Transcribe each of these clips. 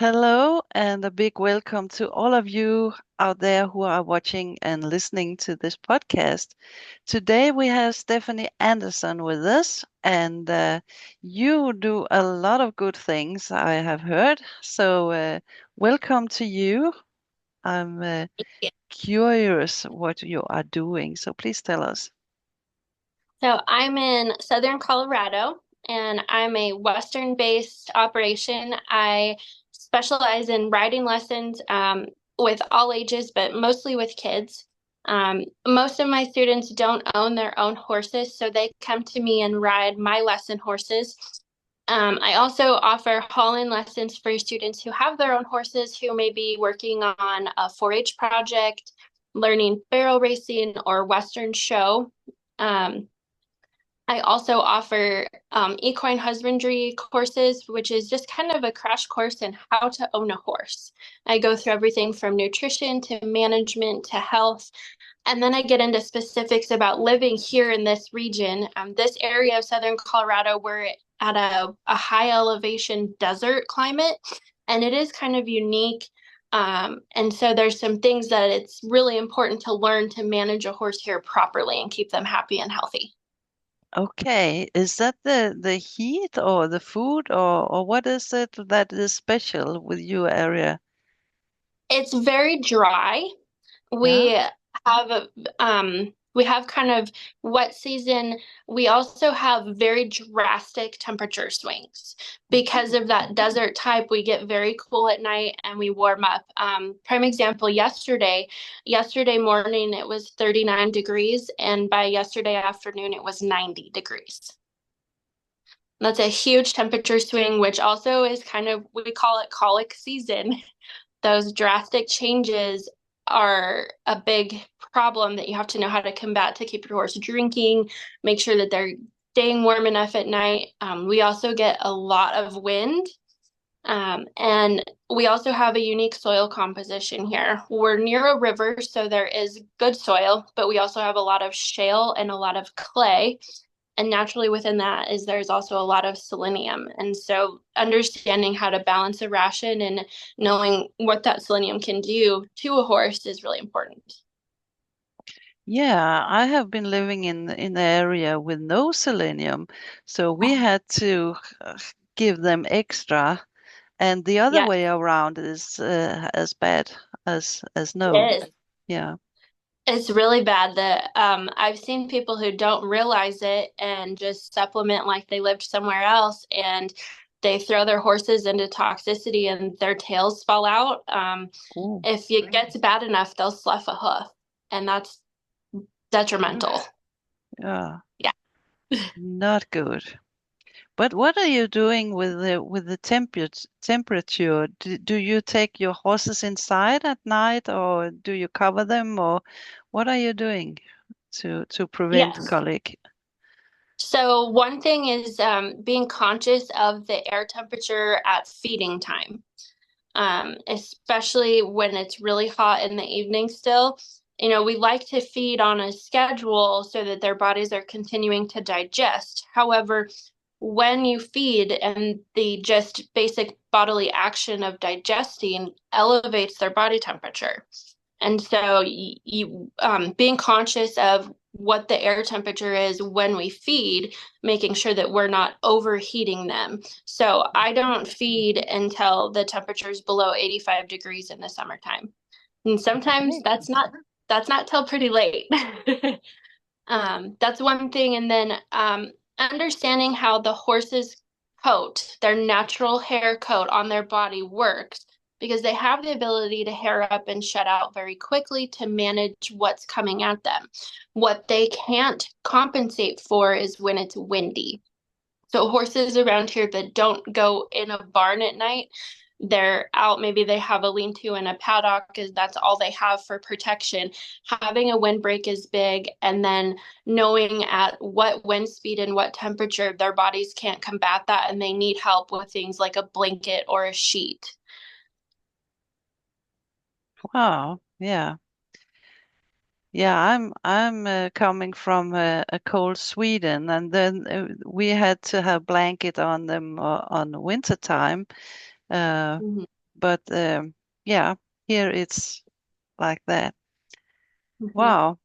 Hello, and a big welcome to all of you out there who are watching and listening to this podcast. Today we have Stephanie Andersson with us, and you do a lot of good things, I have heard. So, welcome to you. I'm Yeah. curious what you are doing, so please tell us. So I'm in Southern Colorado and I'm a Western-based operation. I specialize in riding lessons with all ages, but mostly with kids. Most of my students don't own their own horses, so they come to me and ride my lesson horses. I also offer haul-in lessons for students who have their own horses who may be working on a 4-H project, learning barrel racing or Western show. Um, I also offer equine husbandry courses, which is just kind of a crash course in how to own a horse. I go through everything from nutrition to management to health. And then I get into specifics about living here in this region. This area of Southern Colorado, we're at a high elevation desert climate, and it is kind of unique. And so there's some things that it's really important to learn to manage a horse here properly and keep them happy and healthy. Okay, is that the heat or the food or what is it that is special with your area? It's very dry. Yeah. We we have kind of wet season. We also have very drastic temperature swings. Because of that desert type, we get very cool at night and we warm up. Prime example, yesterday morning it was 39 degrees, and by yesterday afternoon it was 90 degrees. That's a huge temperature swing, which also is kind of, we call it colic season. Those drastic changes are a big problem that you have to know how to combat to keep your horse drinking, make sure that they're staying warm enough at night. We also get a lot of wind. And we also have a unique soil composition here. We're near a river, so there is good soil, but we also have a lot of shale and a lot of clay. And naturally within that is there's also a lot of selenium. And so understanding how to balance a ration and knowing what that selenium can do to a horse is really important. Yeah, I have been living in the area with no selenium, so we had to give them extra, and the other Yeah, way around is as bad as no. it is. Yeah. It's really bad that I've seen people who don't realize it and just supplement like they lived somewhere else, and they throw their horses into toxicity and their tails fall out. Oh, If it gets bad enough, they'll slough a hoof, and that's detrimental. yeah, Yeah. not good. But what are you doing with the temperature? Do you take your horses inside at night, or do you cover them, or what are you doing to prevent Yes. colic? So one thing is being conscious of the air temperature at feeding time, especially when it's really hot in the evening still. You know, we like to feed on a schedule so that their bodies are continuing to digest. However, when you feed and the just basic bodily action of digesting elevates their body temperature. And so being conscious of what the air temperature is when we feed, making sure that we're not overheating them. So I don't feed until the temperature is below 85 degrees in the summertime. And sometimes Okay. that's not till pretty late. That's one thing. And then understanding how the horse's coat, their natural hair coat on their body works, because they have the ability to hair up and shed out very quickly to manage what's coming at them. What they can't compensate for is when it's windy. So horses around here that don't go in a barn at night, they're out, maybe they have a lean-to and a paddock because that's all they have for protection. Having a windbreak is big, and then knowing at what wind speed and what temperature their bodies can't combat that and they need help with things like a blanket or a sheet. Wow. Yeah. Yeah, I'm coming from a cold Sweden, and then we had to have blanket on them on winter time. Uh, Mhm. But yeah, here it's like that. Mhm. Wow.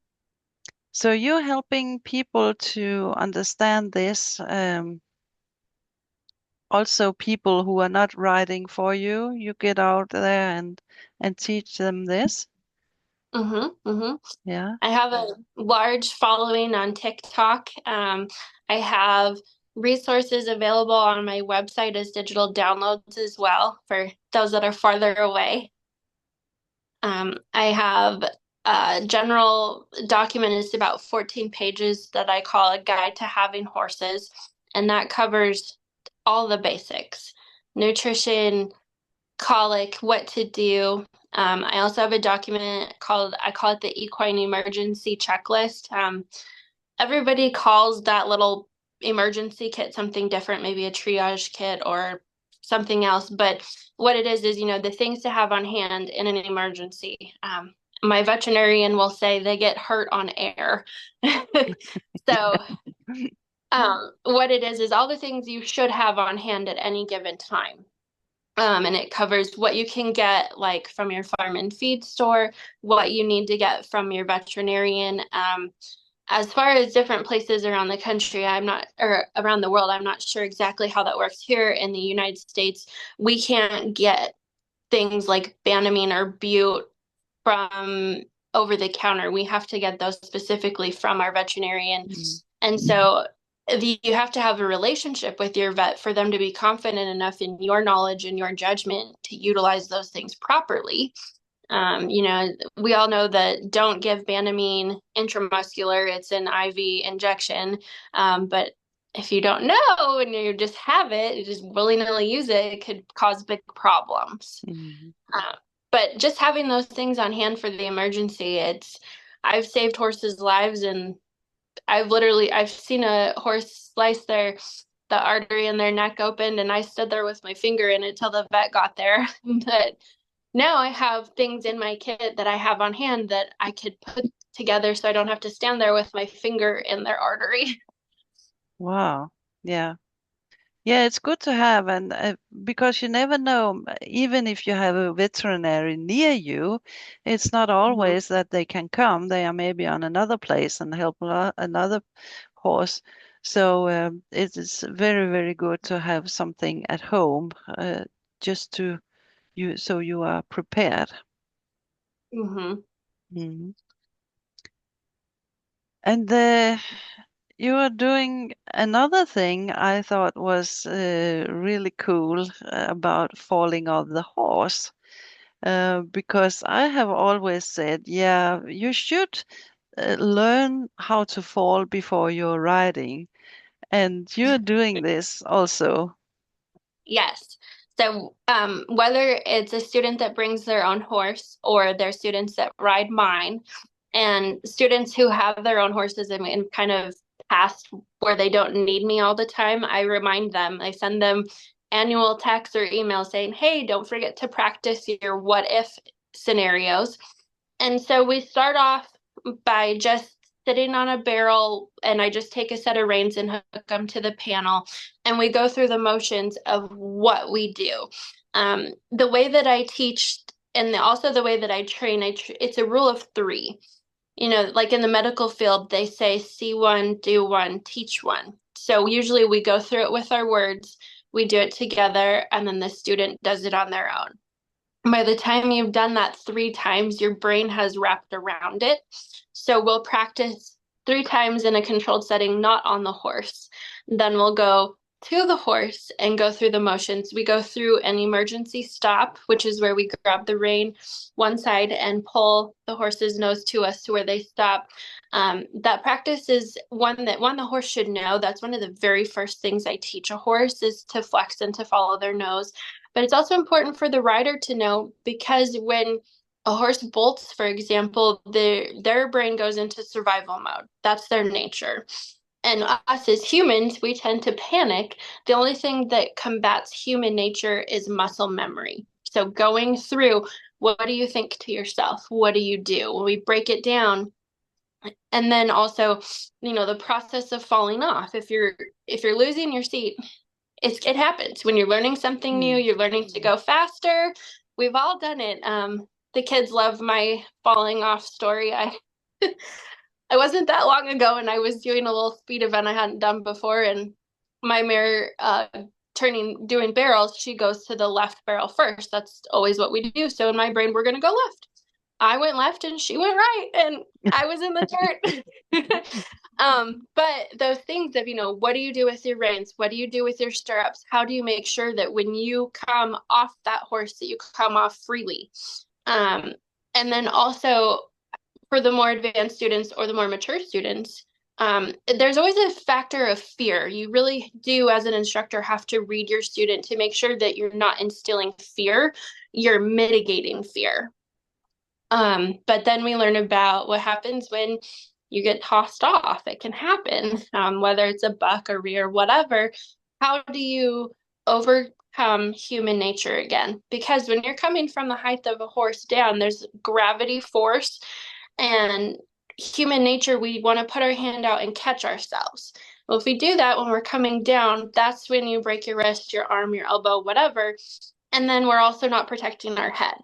So you're helping people to understand this. Also, people who are not riding for you, you get out there and teach them this. Mhm. Yeah. I have a large following on TikTok. I have resources available on my website as digital downloads as well for those that are farther away. I have a general document is about 14 pages that I call a guide to having horses, and that covers all the basics, nutrition, colic, what to do. I also have a document called, I call it the equine emergency checklist. Everybody calls that little emergency kit something different, maybe a triage kit or something else. But what it is, the things to have on hand in an emergency. My veterinarian will say they get hurt on air. So, what it is all the things you should have on hand at any given time. And it covers what you can get like from your farm and feed store, what you need to get from your veterinarian. As far as different places around the country, or around the world, I'm not sure exactly how that works. Here in the United States, we can't get things like Banamine or Bute from over the counter. We have to get those specifically from our veterinarian. Mm. And so you have to have a relationship with your vet for them to be confident enough in your knowledge and your judgment to utilize those things properly. We all know that don't give Banamine intramuscular, it's an IV injection. But if you don't know and you just have it, you just willy-nilly use it, it could cause big problems. Mm. Uh, but just having those things on hand for the emergency, I've saved horses' lives, and I've seen a horse slice the artery in their neck opened, and I stood there with my finger in it till the vet got there. But now I have things in my kit that I have on hand that I could put together so I don't have to stand there with my finger in their artery. Wow. Yeah. Yeah, it's good to have, and because you never know, even if you have a veterinary near you, it's not Mhm. always that they can come. They are maybe on another place and help another horse. So it is very, very good to have something at home, just to you, so you are prepared. Mhm. Mhm. And you are doing another thing I thought was really cool about falling off the horse. Because I have always said, yeah, you should learn how to fall before you're riding. And you're doing this also. Yes. So, whether it's a student that brings their own horse or they're students that ride mine, and students who have their own horses and kind of past where they don't need me all the time, I remind them, I send them annual texts or emails saying, hey, don't forget to practice your what if scenarios. And so we start off by just sitting on a barrel, and I just take a set of reins and hook them to the panel, and we go through the motions of what we do. The way that I teach, and also the way that I train, it's a rule of three. Like in the medical field, they say see one, do one, teach one. So usually we go through it with our words, we do it together, and then the student does it on their own. By the time you've done that 3 times, your brain has wrapped around it. So we'll practice 3 times in a controlled setting, not on the horse. Then we'll go to the horse and go through the motions. We go through an emergency stop, which is where we grab the rein one side and pull the horse's nose to us to where they stop. That practice is one the horse should know. That's one of the very first things I teach a horse is to flex and to follow their nose. But it's also important for the rider to know because when a horse bolts, for example, their brain goes into survival mode. That's their nature. And us as humans, we tend to panic. The only thing that combats human nature is muscle memory. So going through, what do you think to yourself? What do you do? When we break it down, and then also, the process of falling off. If you're losing your seat, it happens when you're learning something new, Mm. you're learning to go faster. we've all done it. The kids love my falling off story. I I wasn't that long ago, and I was doing a little speed event I hadn't done before, and my mare doing barrels, she goes to the left barrel first. That's always what we do. So in my brain, we're gonna go left. I went left and she went right, and I was in the dirt. But those things of, what do you do with your reins? What do you do with your stirrups? How do you make sure that when you come off that horse, that you come off freely? Um, and then also for the more advanced students or the more mature students, there's always a factor of fear. You really do, as an instructor, have to read your student to make sure that you're not instilling fear, you're mitigating fear. But then we learn about what happens when you get tossed off. It can happen, whether it's a buck, a rear, whatever. How do you overcome human nature again? Because when you're coming from the height of a horse down, there's gravity force, and human nature, we want to put our hand out and catch ourselves. Well, if we do that when we're coming down, that's when you break your wrist, your arm, your elbow, whatever. And then we're also not protecting our head.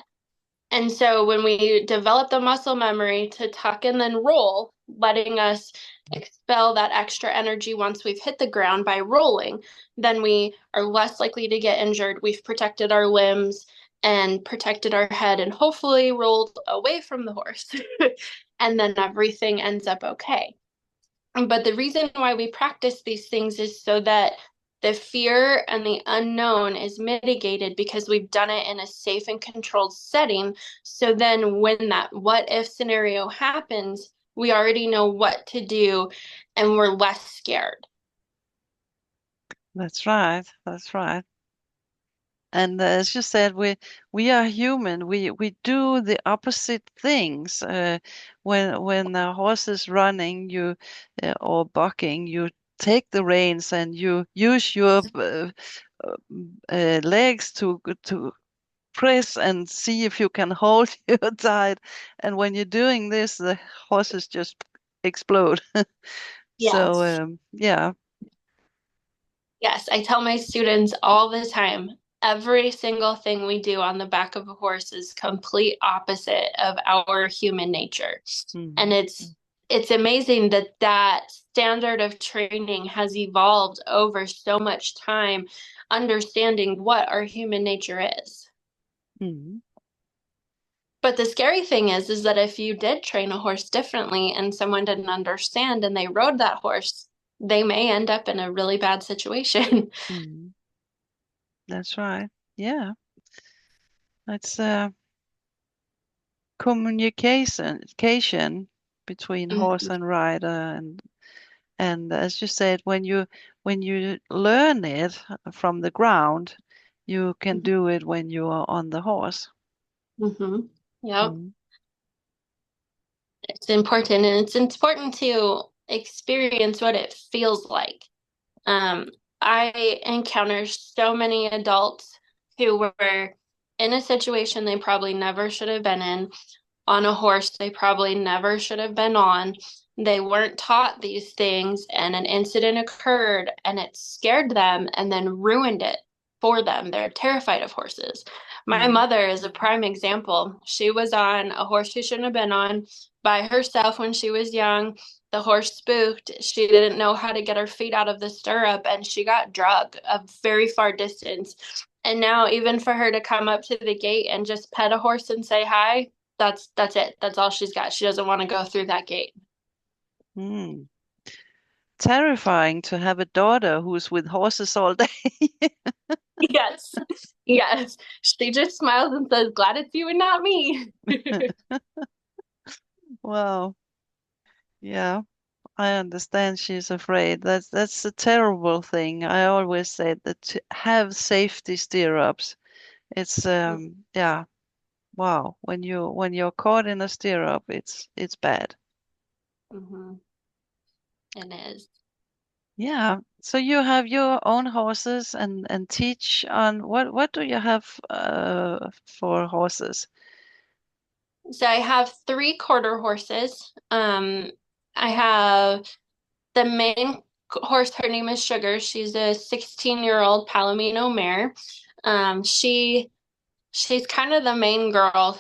And so when we develop the muscle memory to tuck and then roll, letting us expel that extra energy once we've hit the ground by rolling, then we are less likely to get injured. We've protected our limbs and protected our head and hopefully rolled away from the horse. And then everything ends up okay. But the reason why we practice these things is so that the fear and the unknown is mitigated because we've done it in a safe and controlled setting. So then when that what if scenario happens, we already know what to do and we're less scared. That's right. That's right. And as you said, we are human. We do the opposite things. When a horse is running, you or bucking, you take the reins and you use your legs to press and see if you can hold you tight. And when you're doing this, the horses just explode. So Yes. yeah. Yes, I tell my students all the time, every single thing we do on the back of a horse is complete opposite of our human nature. And Mm, it's amazing that that standard of training has evolved over so much time, understanding what our human nature is. mm. But the scary thing is that if you did train a horse differently and someone didn't understand and they rode that horse, they may end up in a really bad situation. Mm. That's right. Yeah. It's communication between horse and rider, and as you said, when you learn it from the ground, you can do it when you are on the horse. Mm-hmm. Yep. Mm. It's important, and it's important to experience what it feels like. Um, I encounter so many adults who were in a situation they probably never should have been in, on a horse they probably never should have been on. They weren't taught these things, and an incident occurred, and it scared them and then ruined it for them. They're terrified of horses. My Mm. mother is a prime example. She was on a horse she shouldn't have been on by herself when she was young. The horse spooked. She didn't know how to get her feet out of the stirrup, and she got drug a very far distance. And now, even for her to come up to the gate and just pet a horse and say hi, that's it. That's all she's got. She doesn't want to go through that gate. Mm. Terrifying to have a daughter who's with horses all day. Yes. Yes. She just smiles and says, "Glad it's you and not me." Wow. Yeah, I understand she's afraid. That's a terrible thing. I always say that to have safety stirrups. It's yeah, wow. When you're caught in a stirrup, it's bad. Mm-hmm. It is. Yeah. So you have your own horses and teach on what do you have for horses? So I have three quarter horses. I have the main horse. Her name is Sugar. She's a 16-year-old Palomino mare. She She's kind of the main girl.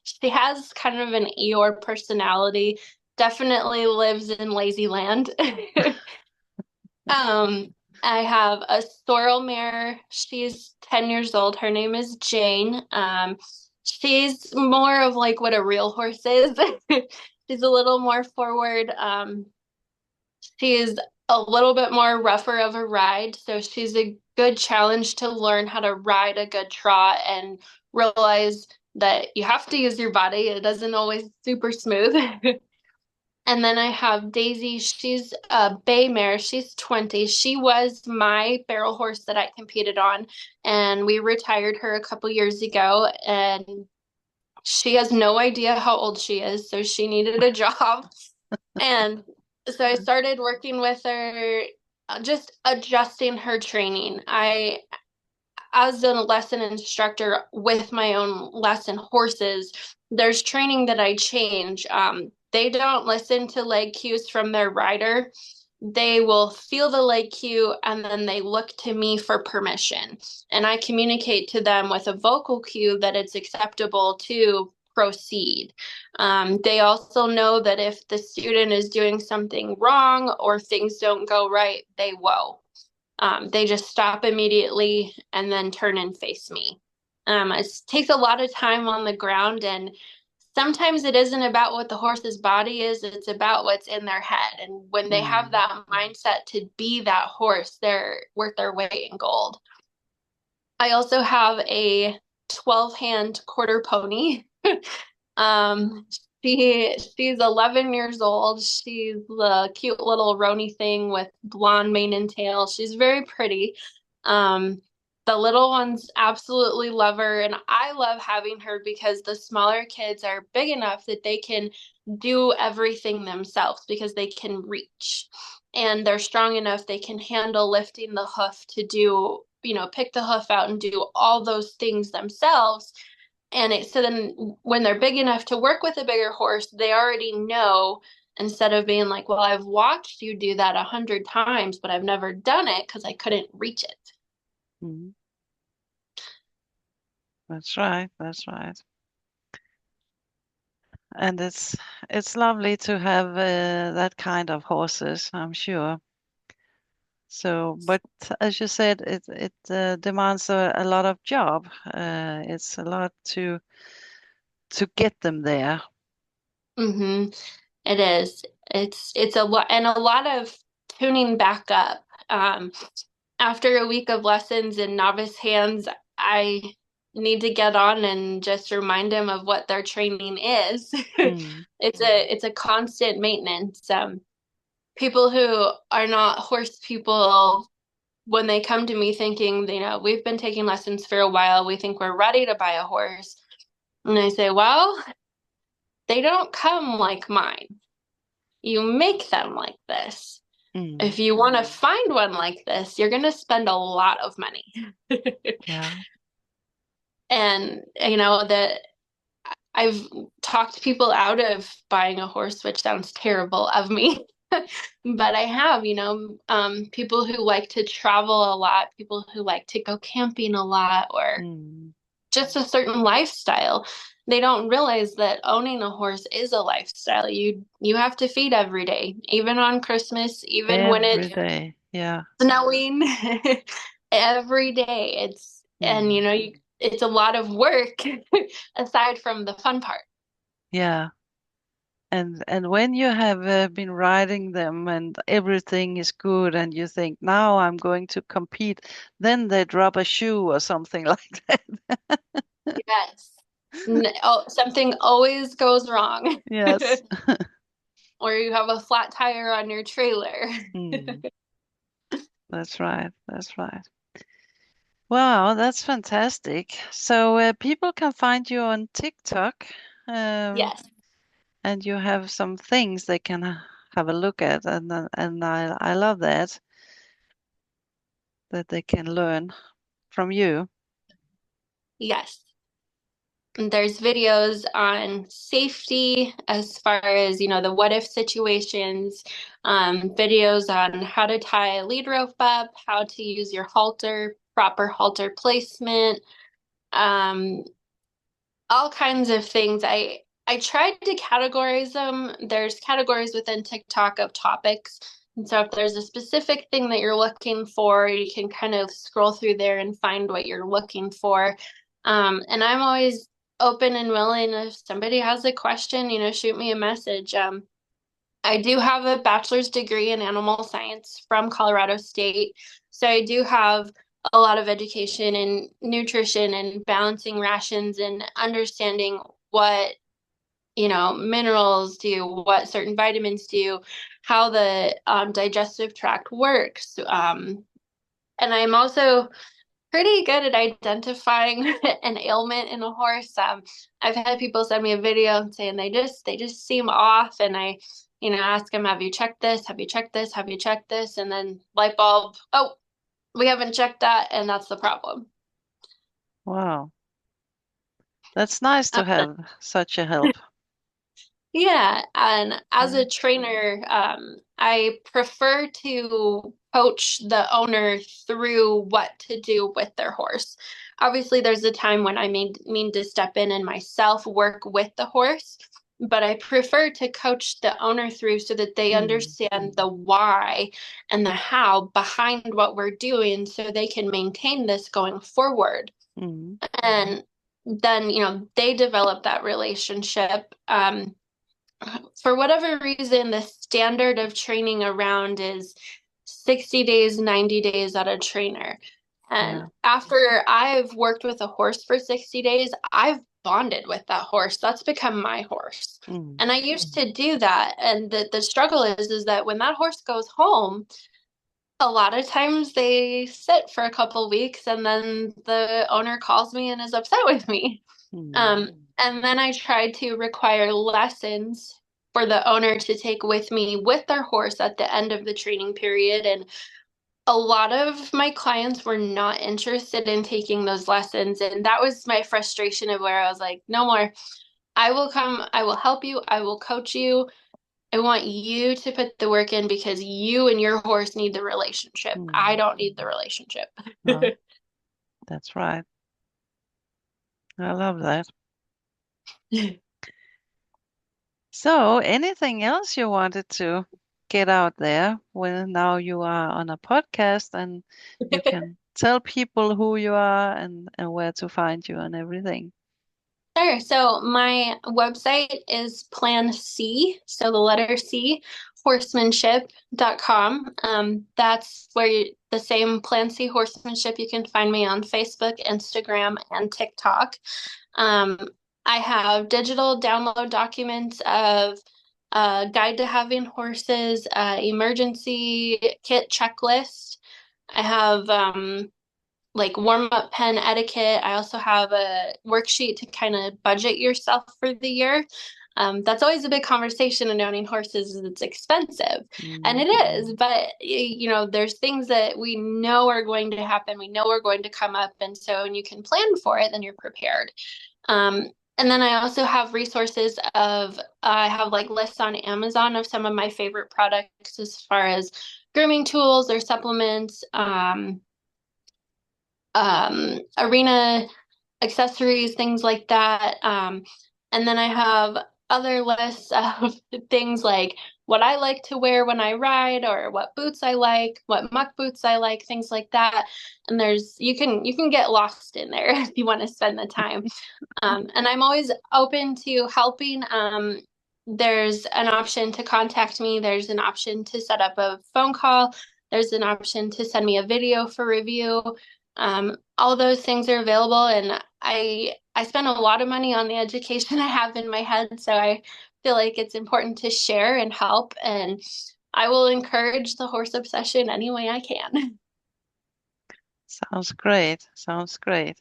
She has kind of an Eeyore personality. Definitely lives in lazy land. Um, I have a sorrel mare. She's 10 years old. Her name is Jane. She's more of like what a real horse is. She's a little more forward. She's a little bit more rougher of a ride, so she's a good challenge to learn how to ride a good trot and realize that you have to use your body. It doesn't always super smooth. And then I have Daisy. She's a bay mare. She's 20. She was my barrel horse that I competed on, and we retired her a couple years ago. And she has no idea how old she is, so she needed a job. And so I started working with her, just adjusting her training. As a lesson instructor with my own lesson horses, there's training that I change. They don't listen to leg cues from their rider. They will feel the leg cue and then they look to me for permission. And I communicate to them with a vocal cue that it's acceptable to proceed. They also know that if the student is doing something wrong or things don't go right, they whoa. They just stop immediately and then turn and face me. It takes a lot of time on the ground, and sometimes it isn't about what the horse's body is, it's about what's in their head. And when they have Mm. that mindset to be that horse, they're worth their weight in gold. I also have a 12-hand quarter pony. Um, she's 11 years old. She's the cute little Roni thing with blonde mane and tail. She's very pretty. The little ones absolutely love her, and I love having her because the smaller kids are big enough that they can do everything themselves because they can reach. And they're strong enough they can handle lifting the hoof to do, pick the hoof out and do all those things themselves. And so then when they're big enough to work with a bigger horse, they already know, instead of being like, well, I've watched you do that 100 times, but I've never done it because I couldn't reach it. Mm. That's right. That's right. And it's lovely to have that kind of horses, I'm sure. So, but as you said, it demands a lot of job. It's a lot to get them there. Mm-hmm. It is. It's a lot, and a lot of tuning back up. After a week of lessons in novice hands, I need to get on and just remind them of what their training is. Mm. It's a constant maintenance. People who are not horse people, when they come to me thinking, we've been taking lessons for a while, we think we're ready to buy a horse. And I say, well, they don't come like mine. You make them like this. Mm. If you want to find one like this, you're going to spend a lot of money. Yeah. And, that I've talked people out of buying a horse, which sounds terrible of me. But I have, people who like to travel a lot, people who like to go camping a lot, or Mm. just a certain lifestyle. They don't realize that owning a horse is a lifestyle. You have to feed every day, even on Christmas, even when Every it's day. Yeah. snowing. Every day. And Mm. it's a lot of work aside from the fun part. Yeah. And when you have been riding them and everything is good and you think now I'm going to compete, then they drop a shoe or something like that. Yes. Oh, something always goes wrong. Yes. Or you have a flat tire on your trailer. Mm. That's right. That's right. Wow, that's fantastic. So people can find you on TikTok, um, Yes. and you have some things they can have a look at, and I love that they can learn from you. Yes. And there's videos on safety as far as, the what if situations, videos on how to tie a lead rope up, how to use your halter, proper halter placement, um, all kinds of things. I tried to categorize them. There's categories within TikTok of topics. And so if there's a specific thing that you're looking for, you can kind of scroll through there and find what you're looking for. And I'm always open and willing. If somebody has a question, shoot me a message. I do have a bachelor's degree in animal science from Colorado State. So I do have a lot of education in nutrition and balancing rations and understanding what, minerals do, what certain vitamins do, how the digestive tract works. And I'm also pretty good at identifying an ailment in a horse. I've had people send me a video saying they just seem off, and I, ask them, have you checked this? Have you checked this? Have you checked this? And then light bulb, oh, we haven't checked that, and that's the problem. Wow. That's nice to Uh, have such a help. Yeah, and as Yeah. a trainer, I prefer to coach the owner through what to do with their horse. Obviously, there's a time when I mean to step in and myself work with the horse, but I prefer to coach the owner through so that they Mm, understand the why and the how behind what we're doing so they can maintain this going forward. mm, And then, they develop that relationship. For whatever reason, the standard of training around is 60 days, 90 days at a trainer. And yeah. after I've worked with a horse for 60 days, I've bonded with that horse. That's become my horse. Mm, And I used to do that. And the struggle is that when that horse goes home, a lot of times they sit for a couple weeks and then the owner calls me and is upset with me. mm, And then I tried to require lessons for the owner to take with me with their horse at the end of the training period. And a lot of my clients were not interested in taking those lessons. And that was my frustration of where I was like, no more. I will come, I will help you, I will coach you. I want you to put the work in because you and your horse need the relationship. I mm. don't need the relationship. No, that's right. I love that. So, anything else you wanted to get out there when now you are on a podcast and you can tell people who you are and where to find you and everything? Sure. So my website is Plan C, so the letter C, horsemanship.com. That's where the same Plan C horsemanship, you can find me on Facebook, Instagram, and TikTok. Um, I have digital download documents of guide to having horses, emergency kit checklist. I have like warm up pen etiquette. I also have a worksheet to kind of budget yourself for the year. That's always a big conversation in owning horses is it's expensive. And Mm, it is, but there's things that we know are going to happen. We know are going to come up. And so when you can plan for it, then you're prepared. And then I also have resources I have like lists on Amazon of some of my favorite products as far as grooming tools or supplements. Arena accessories, things like that. And then I have other lists of things like what I like to wear when I ride or what boots I like, what muck boots I like, things like that. And you can get lost in there if you want to spend the time. And I'm always open to helping. There's an option to contact me. There's an option to set up a phone call. There's an option to send me a video for review. All those things are available, and I spend a lot of money on the education I have in my head, so I feel like it's important to share and help, and I will encourage the horse obsession any way I can. sounds great. Sounds great.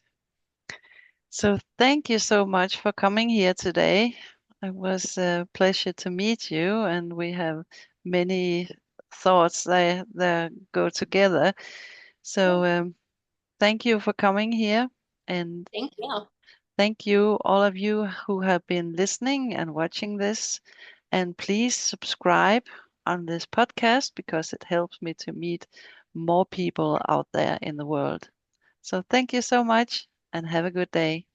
So, thank you so much for coming here today. It was a pleasure to meet you, and we have many thoughts that go together. So, thank you for coming here, and Thank you. thank you, all of you who have been listening and watching this. And please subscribe on this podcast because it helps me to meet more people out there in the world. So, thank you so much. and have a good day.